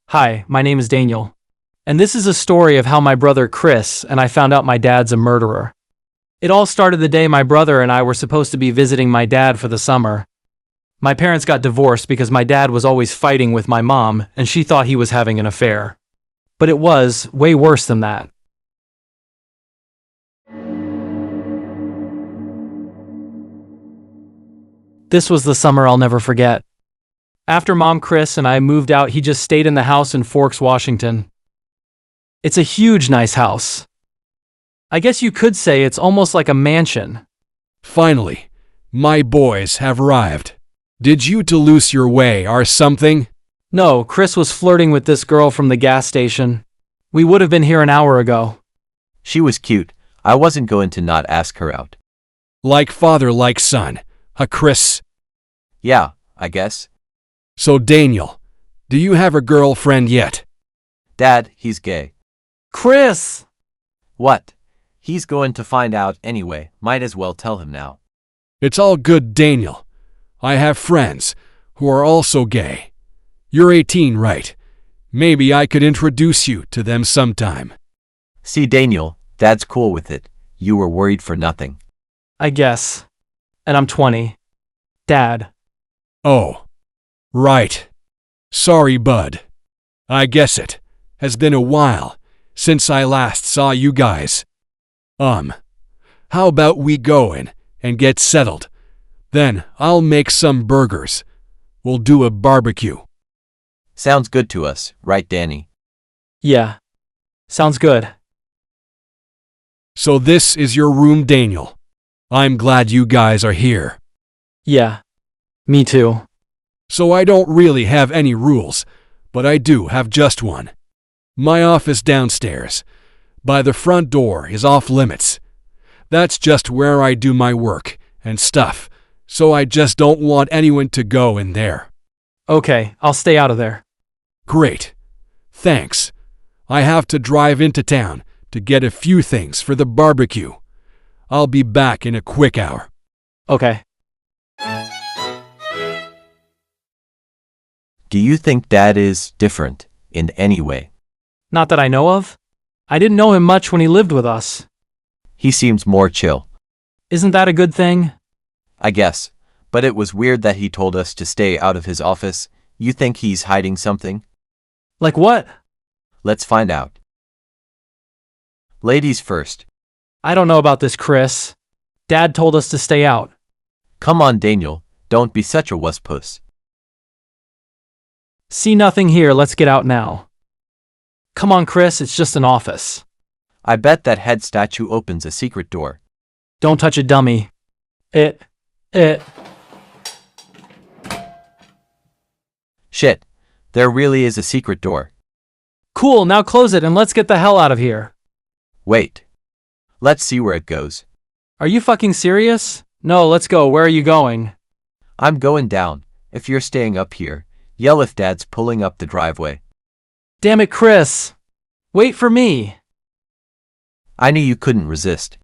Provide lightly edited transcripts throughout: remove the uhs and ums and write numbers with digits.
Hi, my name is Daniel. And this is a story of how my brother Chris and I found out my dad's a murderer. It all started the day my brother and I were supposed to be visiting my dad for the summer. My parents got divorced because my dad was always fighting with my mom and she thought he was having an affair. But it was way worse than that. This was the summer I'll never forget. After Mom, Chris, and I moved out, he just stayed in the house in Forks, Washington. It's a huge, nice house. I guess you could say it's almost like a mansion. Finally, my boys have arrived. Did you two lose your way or something? No, Chris was flirting with this girl from the gas station. We would have been here an hour ago. She was cute. I wasn't going to not ask her out. Like father, like son. Huh, Chris? Yeah, I guess. So Daniel, do you have a girlfriend yet? Dad, he's gay. Chris! What? He's going to find out anyway. Might as well tell him now. It's all good, Daniel. I have friends who are also gay. You're 18, right? Maybe I could introduce you to them sometime. See, Daniel, Dad's cool with it. You were worried for nothing. I guess. And I'm 20. Dad. Oh, right. Sorry, bud. I guess it has been a while since I last saw you guys. How about we go in and get settled? Then I'll make some burgers. We'll do a barbecue. Sounds good to us, right, Danny? Yeah. Sounds good. So this is your room, Daniel. I'm glad you guys are here. Yeah. Me too. So I don't really have any rules, but I do have just one. My office downstairs, by the front door, is off limits. That's just where I do my work and stuff, so I just don't want anyone to go in there. Okay, I'll stay out of there. Great. Thanks. I have to drive into town to get a few things for the barbecue. I'll be back in a quick hour. Okay. Do you think Dad is different in any way? Not that I know of. I didn't know him much when he lived with us. He seems more chill. Isn't that a good thing? I guess. But it was weird that he told us to stay out of his office. You think he's hiding something? Like what? Let's find out. Ladies first. I don't know about this, Chris. Dad told us to stay out. Come on, Daniel. Don't be such a wusspuss. See nothing here, let's get out now. Come on, Chris, it's just an office. I bet that head statue opens a secret door. Don't touch it, dummy. It. Shit. There really is a secret door. Cool, now close it and let's get the hell out of here. Wait. Let's see where it goes. Are you fucking serious? No, let's go. Where are you going? I'm going down. If you're staying up here, yell if Dad's pulling up the driveway. Damn it, Chris. Wait for me. I knew you couldn't resist.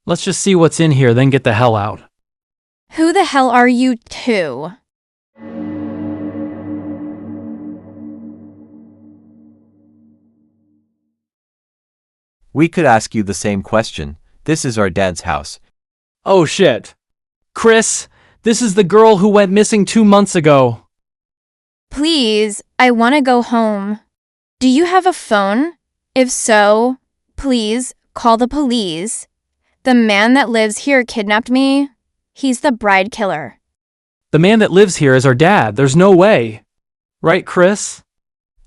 Let's just see what's in here, then get the hell out. Who the hell are you two? We could ask you the same question. This is our dad's house. Oh shit. Chris, this is the girl who went missing 2 months ago. Please, I want to go home. Do you have a phone? If so, please call the police. The man that lives here kidnapped me. He's the bride killer. The man that lives here is our dad. There's no way. Right, Chris?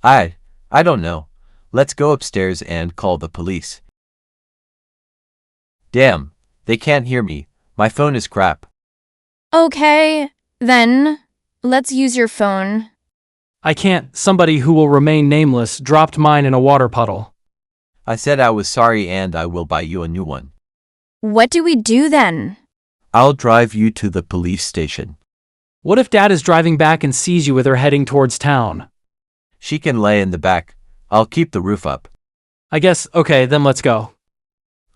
I don't know. Let's go upstairs and call the police. Damn, they can't hear me. My phone is crap. Okay, then let's use your phone. I can't. Somebody who will remain nameless dropped mine in a water puddle. I said I was sorry and I will buy you a new one. What do we do then? I'll drive you to the police station. What if Dad is driving back and sees you with her heading towards town? She can lay in the back. I'll keep the roof up. I guess, okay, then let's go.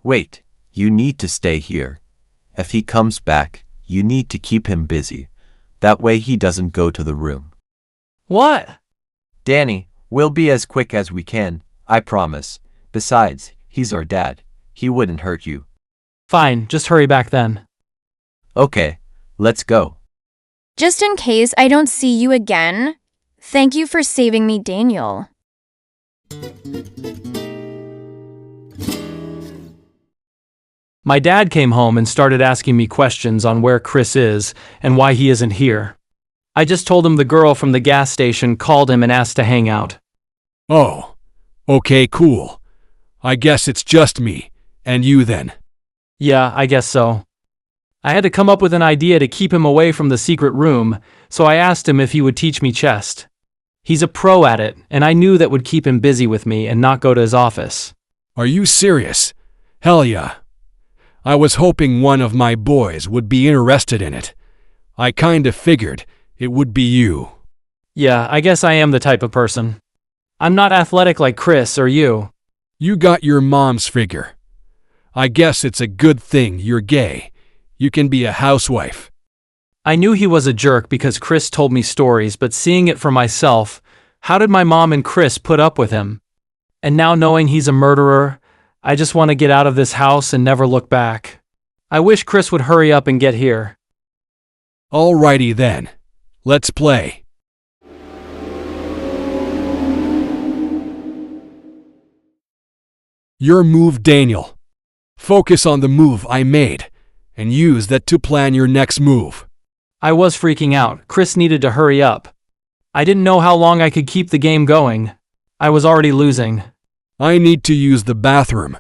Wait, you need to stay here. If he comes back, you need to keep him busy. That way he doesn't go to the room. What? Danny, We'll be as quick as we can, I promise. Besides, he's our dad. He wouldn't hurt you. Fine, just hurry back then. Okay, let's go. Just in case I don't see you again, thank you for saving me, Daniel. My dad came home and started asking me questions on where Chris is and why he isn't here. I just told him the girl from the gas station called him and asked to hang out. Oh, okay, cool. I guess it's just me, and you then. Yeah, I guess so. I had to come up with an idea to keep him away from the secret room, so I asked him if he would teach me chess. He's a pro at it, and I knew that would keep him busy with me and not go to his office. Are you serious? Hell yeah. I was hoping one of my boys would be interested in it. I kinda figured it would be you. Yeah, I guess I am the type of person. I'm not athletic like Chris or you. You got your mom's figure. I guess it's a good thing you're gay. You can be a housewife. I knew he was a jerk because Chris told me stories, but seeing it for myself, how did my mom and Chris put up with him? And now knowing he's a murderer, I just want to get out of this house and never look back. I wish Chris would hurry up and get here. Alrighty then. Let's play. Your move, Daniel. Focus on the move I made, and use that to plan your next move. I was freaking out. Chris needed to hurry up. I didn't know how long I could keep the game going. I was already losing. I need to use the bathroom.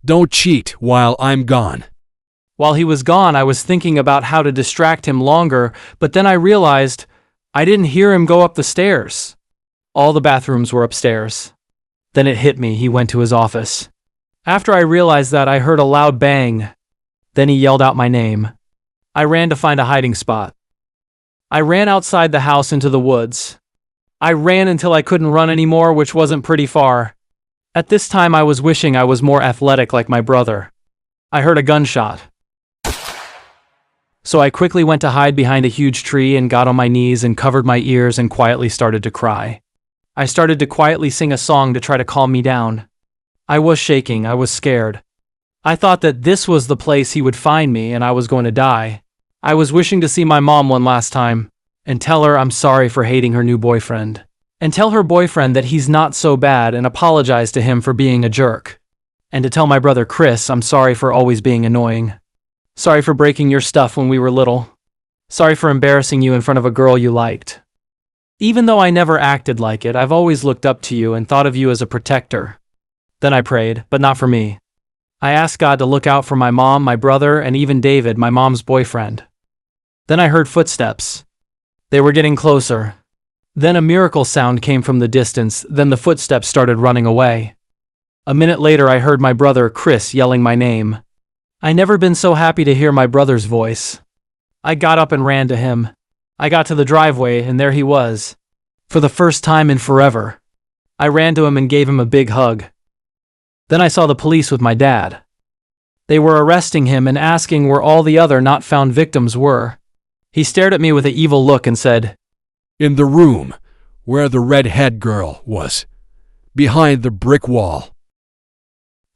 Don't cheat while I'm gone. While he was gone, I was thinking about how to distract him longer, but then I realized I didn't hear him go up the stairs. All the bathrooms were upstairs. Then it hit me. He went to his office. After I realized that, I heard a loud bang. Then he yelled out my name. I ran to find a hiding spot. I ran outside the house into the woods. I ran until I couldn't run anymore, which wasn't pretty far. At this time, I was wishing I was more athletic like my brother. I heard a gunshot. So I quickly went to hide behind a huge tree and got on my knees and covered my ears and quietly started to cry. I started to quietly sing a song to try to calm me down. I was shaking. I was scared. I thought that this was the place he would find me and I was going to die. I was wishing to see my mom one last time and tell her I'm sorry for hating her new boyfriend. And tell her boyfriend that he's not so bad and apologize to him for being a jerk. And to tell my brother Chris I'm sorry for always being annoying. Sorry for breaking your stuff when we were little. Sorry for embarrassing you in front of a girl you liked. Even though I never acted like it, I've always looked up to you and thought of you as a protector. Then I prayed, but not for me. I asked God to look out for my mom, my brother, and even David, my mom's boyfriend. Then I heard footsteps. They were getting closer. Then a miracle sound came from the distance, then the footsteps started running away. A minute later I heard my brother Chris yelling my name. I never been so happy to hear my brother's voice. I got up and ran to him. I got to the driveway and there he was. For the first time in forever. I ran to him and gave him a big hug. Then I saw the police with my dad. They were arresting him and asking where all the other not found victims were. He stared at me with an evil look and said, In the room where the redhead girl was. Behind the brick wall.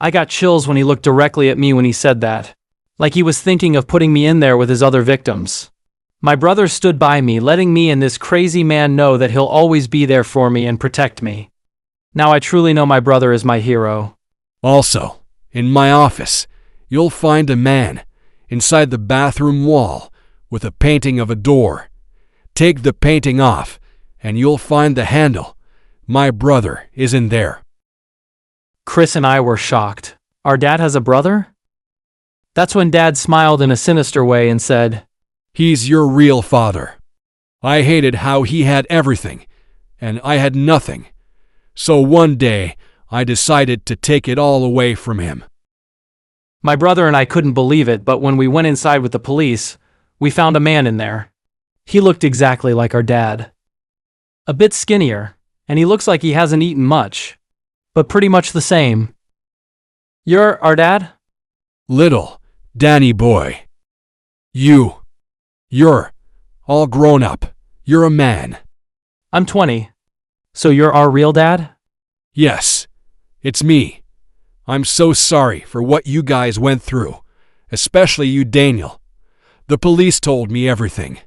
I got chills when he looked directly at me when he said that. Like he was thinking of putting me in there with his other victims. My brother stood by me, letting me and this crazy man know that he'll always be there for me and protect me. Now I truly know my brother is my hero. Also, in my office, you'll find a man inside the bathroom wall with a painting of a door. Take the painting off, and you'll find the handle. My brother is in there. Chris and I were shocked. Our dad has a brother? That's when Dad smiled in a sinister way and said, He's your real father. I hated how he had everything, and I had nothing. So one day, I decided to take it all away from him. My brother and I couldn't believe it, but when we went inside with the police, we found a man in there. He looked exactly like our dad. A bit skinnier, and he looks like he hasn't eaten much, but pretty much the same. You're our dad? Little Danny boy. You're all grown up. You're a man. I'm 20. So you're our real dad? Yes, it's me. I'm so sorry for what you guys went through, especially you, Daniel. The police told me everything.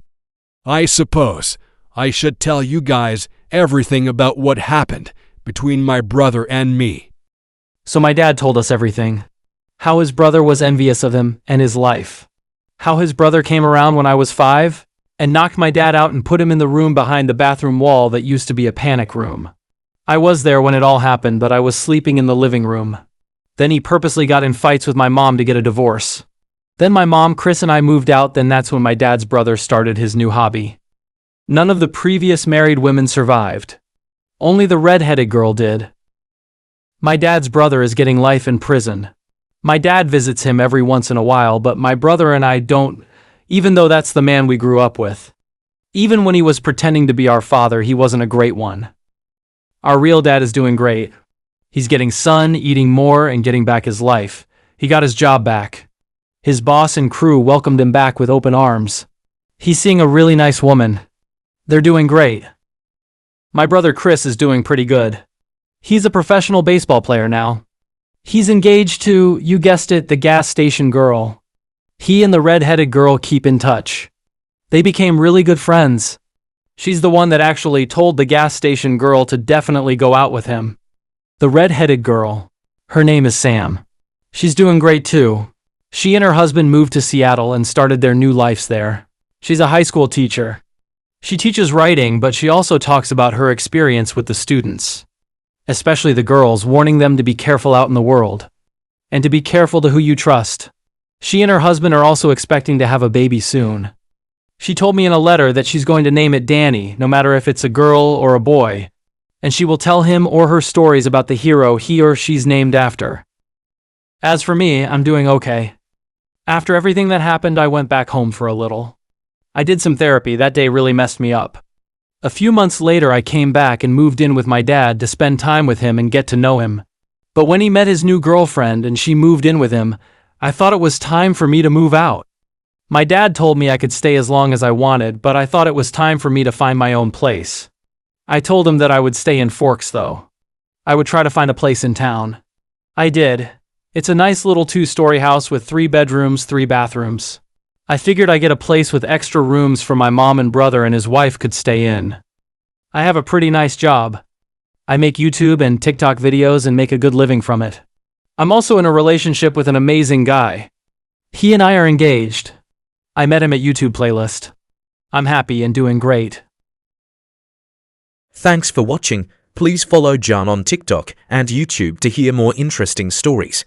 I suppose I should tell you guys everything about what happened between my brother and me. So my dad told us everything. How his brother was envious of him and his life. How his brother came around when I was 5 and knocked my dad out and put him in the room behind the bathroom wall that used to be a panic room. I was there when it all happened, but I was sleeping in the living room. Then he purposely got in fights with my mom to get a divorce. Then my mom, Chris, and I moved out. Then that's when my dad's brother started his new hobby. None of the previous married women survived. Only the red-headed girl did. My dad's brother is getting life in prison. My dad visits him every once in a while, but my brother and I don't, even though that's the man we grew up with. Even when he was pretending to be our father, he wasn't a great one. Our real dad is doing great. He's getting sun, eating more, and getting back his life. He got his job back. His boss and crew welcomed him back with open arms. He's seeing a really nice woman. They're doing great. My brother Chris is doing pretty good. He's a professional baseball player now. He's engaged to, you guessed it, the gas station girl. He and the red-headed girl keep in touch. They became really good friends. She's the one that actually told the gas station girl to definitely go out with him. The red-headed girl. Her name is Sam. She's doing great too. She and her husband moved to Seattle and started their new lives there. She's a high school teacher. She teaches writing, but she also talks about her experience with the students. Especially the girls, warning them to be careful out in the world. And to be careful to who you trust. She and her husband are also expecting to have a baby soon. She told me in a letter that she's going to name it Danny, no matter if it's a girl or a boy. And she will tell him or her stories about the hero he or she's named after. As for me, I'm doing okay. After everything that happened, I went back home for a little. I did some therapy. That day really messed me up. A few months later, I came back and moved in with my dad to spend time with him and get to know him. But when he met his new girlfriend and she moved in with him, I thought it was time for me to move out. My dad told me I could stay as long as I wanted, but I thought it was time for me to find my own place. I told him that I would stay in Forks, though. I would try to find a place in town. I did. It's a nice little 2-story house with 3 bedrooms, 3 bathrooms. I figured I'd get a place with extra rooms for my mom and brother and his wife could stay in. I have a pretty nice job. I make YouTube and TikTok videos and make a good living from it. I'm also in a relationship with an amazing guy. He and I are engaged. I met him at YouTube playlist. I'm happy and doing great. Thanks for watching. Please follow John on TikTok and YouTube to hear more interesting stories.